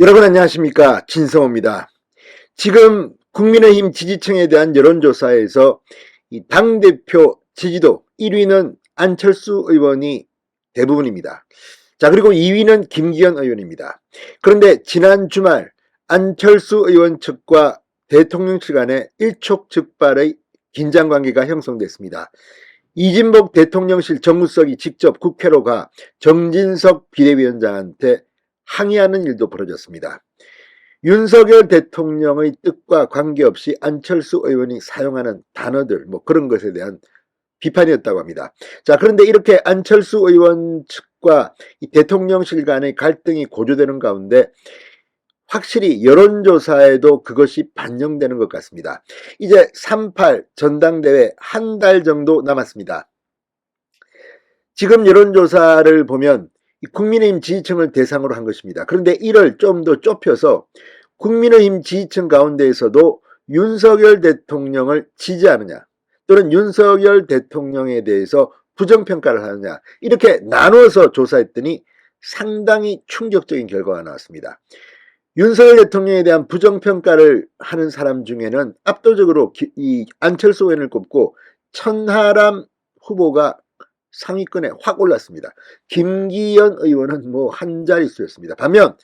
여러분 안녕하십니까, 진성호입니다. 지금 국민의힘 지지층에 대한 여론조사에서 이 당대표 지지도 1위는 안철수 의원이 대부분입니다. 자, 그리고 2위는 김기현 의원입니다. 그런데 지난 주말 안철수 의원 측과 대통령실 간에 일촉즉발의 긴장관계가 형성됐습니다. 이진복 대통령실 정무석이 직접 국회로 가 정진석 비대위원장한테 항의하는 일도 벌어졌습니다. 윤석열 대통령의 뜻과 관계없이 안철수 의원이 사용하는 단어들, 그런 것에 대한 비판이었다고 합니다. 자, 그런데 이렇게 안철수 의원 측과 이 대통령실 간의 갈등이 고조되는 가운데 확실히 여론조사에도 그것이 반영되는 것 같습니다. 이제 3.8 전당대회 한 달 정도 남았습니다. 지금 여론조사를 보면 국민의힘 지지층을 대상으로 한 것입니다. 그런데 이를 좀 더 좁혀서 국민의힘 지지층 가운데에서도 윤석열 대통령을 지지하느냐 또는 윤석열 대통령에 대해서 부정평가를 하느냐, 이렇게 나눠서 조사했더니 상당히 충격적인 결과가 나왔습니다. 윤석열 대통령에 대한 부정평가를 하는 사람 중에는 압도적으로 이 안철수 의원을 꼽고 천하람 후보가 상위권에 확 올랐습니다. 김기현 의원은 한 자릿수였습니다. 반면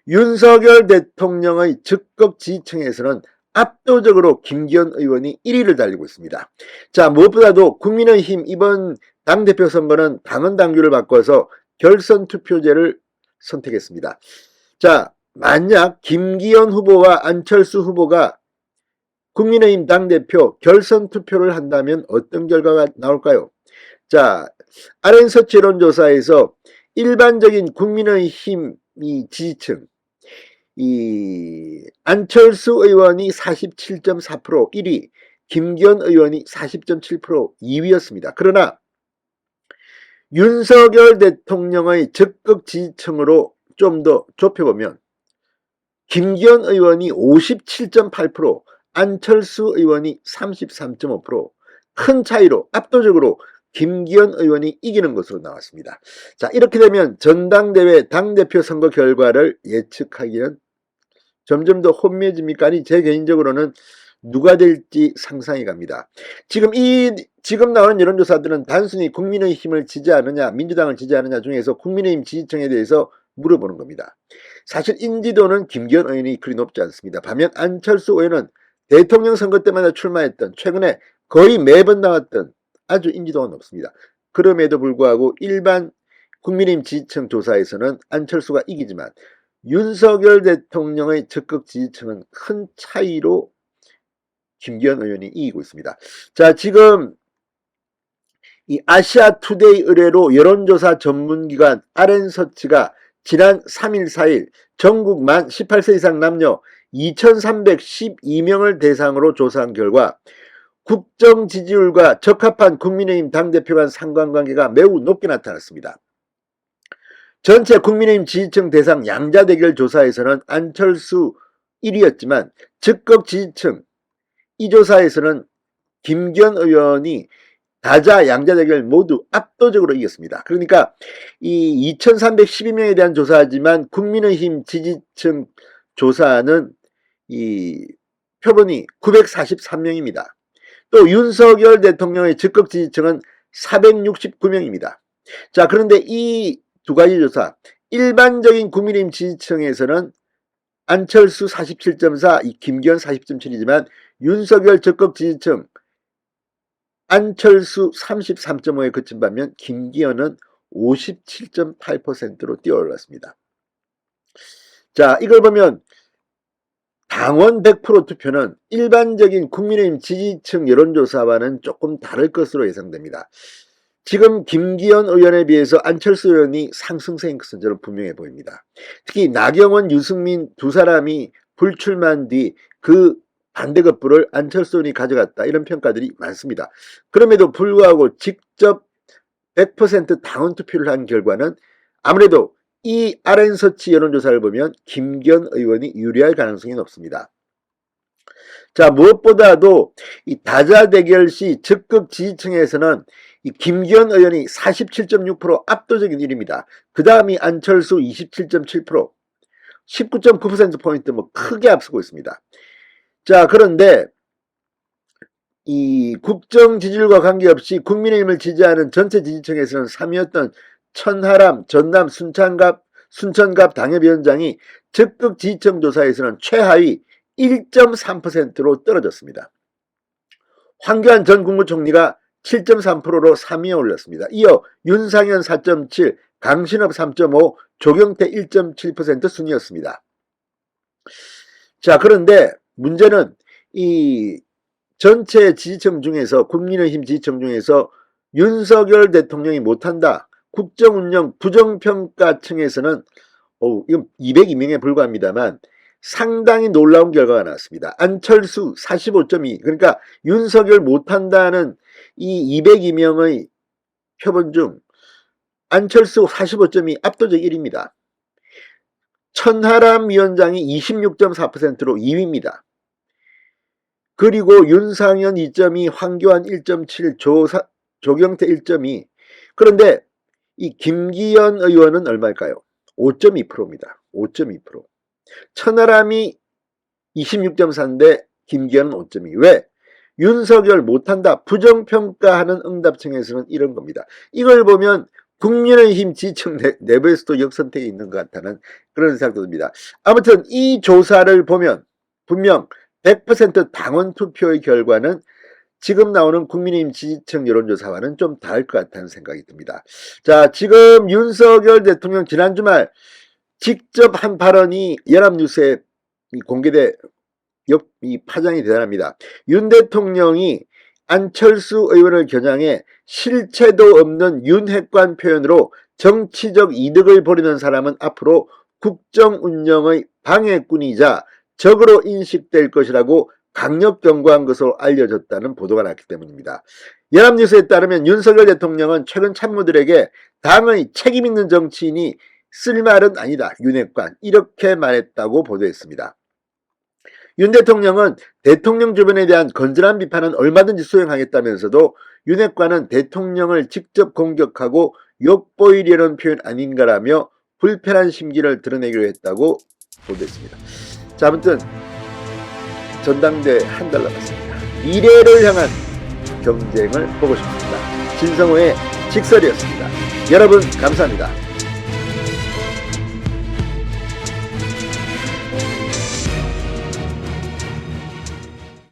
윤석열 대통령의 적극 지지층에서는 압도적으로 김기현 의원이 1위를 달리고 있습니다. 자, 무엇보다도 국민의힘 이번 당대표 선거는 당헌 당규를 바꿔서 결선 투표제를 선택했습니다. 자, 만약 김기현 후보와 안철수 후보가 국민의힘 당대표 결선 투표를 한다면 어떤 결과가 나올까요? 자, RN서치 여론조사에서 일반적인 국민의힘 지지층, 이 안철수 의원이 47.4% 1위, 김기현 의원이 40.7% 2위였습니다. 그러나 윤석열 대통령의 적극 지지층으로 좀 더 좁혀보면 김기현 의원이 57.8%, 안철수 의원이 33.5%, 큰 차이로 압도적으로 김기현 의원이 이기는 것으로 나왔습니다. 자, 이렇게 되면 전당대회 당대표 선거 결과를 예측하기는 점점 더 혼미해집니까? 아니, 제 개인적으로는 누가 될지 상상이 갑니다. 지금 나오는 여론조사들은 단순히 국민의힘을 지지하느냐, 민주당을 지지하느냐 중에서 국민의힘 지지층에 대해서 물어보는 겁니다. 사실 인지도는 김기현 의원이 그리 높지 않습니다. 반면 안철수 의원은 대통령 선거 때마다 출마했던, 최근에 거의 매번 나왔던 아주 인지도가 높습니다. 그럼에도 불구하고 일반 국민의힘 지지층 조사에서는 안철수가 이기지만 윤석열 대통령의 적극 지지층은 큰 차이로 김기현 의원이 이기고 있습니다. 자, 지금 이 아시아투데이 의뢰로 여론조사 전문기관 RN서치가 지난 3일 4일 전국 만 18세 이상 남녀 2312명을 대상으로 조사한 결과 국정 지지율과 적합한 국민의힘 당대표 간 상관관계가 매우 높게 나타났습니다. 전체 국민의힘 지지층 대상 양자대결 조사에서는 안철수 1위였지만 적극 지지층 이 조사에서는 김기현 의원이 다자 양자대결 모두 압도적으로 이겼습니다. 그러니까 이 2312명에 대한 조사지만 국민의힘 지지층 조사는 이 표본이 943명입니다. 또 윤석열 대통령의 적극 지지층은 469명입니다. 자, 그런데 이 두 가지 조사, 일반적인 국민의힘 지지층에서는 안철수 47.4, 김기현 40.7이지만 윤석열 적극 지지층 안철수 33.5에 그친 반면 김기현은 57.8%로 뛰어올랐습니다. 자, 이걸 보면 당원 100% 투표는 일반적인 국민의힘 지지층 여론조사와는 조금 다를 것으로 예상됩니다. 지금 김기현 의원에 비해서 안철수 의원이 상승세인 것은 저는 분명해 보입니다. 특히 나경원, 유승민 두 사람이 불출마한 뒤 그 반대급부를 안철수 의원이 가져갔다, 이런 평가들이 많습니다. 그럼에도 불구하고 직접 100% 당원 투표를 한 결과는 아무래도 이 RN서치 여론조사를 보면 김기현 의원이 유리할 가능성이 높습니다. 자, 무엇보다도 이 다자대결 시 적극 지지층에서는 이 김기현 의원이 47.6% 압도적인 1위입니다. 그 다음이 안철수 27.7%, 19.9%포인트 뭐 크게 앞서고 있습니다. 자, 그런데 이 국정 지지율과 관계없이 국민의힘을 지지하는 전체 지지층에서는 3위였던 천하람 전남 순천갑 당협위원장이 적극 지지층 조사에서는 최하위 1.3%로 떨어졌습니다. 황교안 전 국무총리가 7.3%로 3위에 올랐습니다. 이어 윤상현 4.7, 강신업 3.5, 조경태 1.7% 순이었습니다. 자, 그런데 문제는 이 전체 지지층 중에서 국민의힘 지지층 중에서 윤석열 대통령이 못한다. 국정운영 부정평가층에서는 이건 202명에 불과합니다만 상당히 놀라운 결과가 나왔습니다. 안철수 45.2, 그러니까 윤석열 못한다는 이 202명의 표본 중 안철수 45.2 압도적 1위입니다. 천하람 위원장이 26.4%로 2위입니다. 그리고 윤상현 2.2, 황교안 1.7, 조경태 1.2. 그런데 이 김기현 의원은 얼마일까요? 5.2%입니다. 5.2%. 천하람이 26.4인데 김기현은 5.2. 왜? 윤석열 못한다. 부정평가하는 응답층에서는 이런 겁니다. 이걸 보면 국민의힘 지지층 내부에서도 역선택이 있는 것 같다는 그런 생각도 듭니다. 아무튼 이 조사를 보면 분명 100% 당원 투표의 결과는 지금 나오는 국민의힘 지지층 여론조사와는 좀 다를 것 같다는 생각이 듭니다. 자, 지금 윤석열 대통령 지난 주말 직접 한 발언이 연합뉴스에 공개돼 이 파장이 대단합니다. 윤 대통령이 안철수 의원을 겨냥해 실체도 없는 윤핵관 표현으로 정치적 이득을 보려는 사람은 앞으로 국정 운영의 방해꾼이자 적으로 인식될 것이라고 강력 경고한 것으로 알려졌다는 보도가 났기 때문입니다. 연합뉴스에 따르면 윤석열 대통령은 최근 참모들에게 당의 책임있는 정치인이 쓸 말은 아니다. 윤핵관 이렇게 말했다고 보도했습니다. 윤 대통령은 대통령 주변에 대한 건전한 비판은 얼마든지 수용하겠다면서도 윤핵관은 대통령을 직접 공격하고 욕보이려는 표현 아닌가라며 불편한 심기를 드러내기로 했다고 보도했습니다. 자, 아무튼 전당대회 한 달 남았습니다. 미래를 향한 경쟁을 보고 싶습니다. 진성호의 직설이었습니다. 여러분 감사합니다.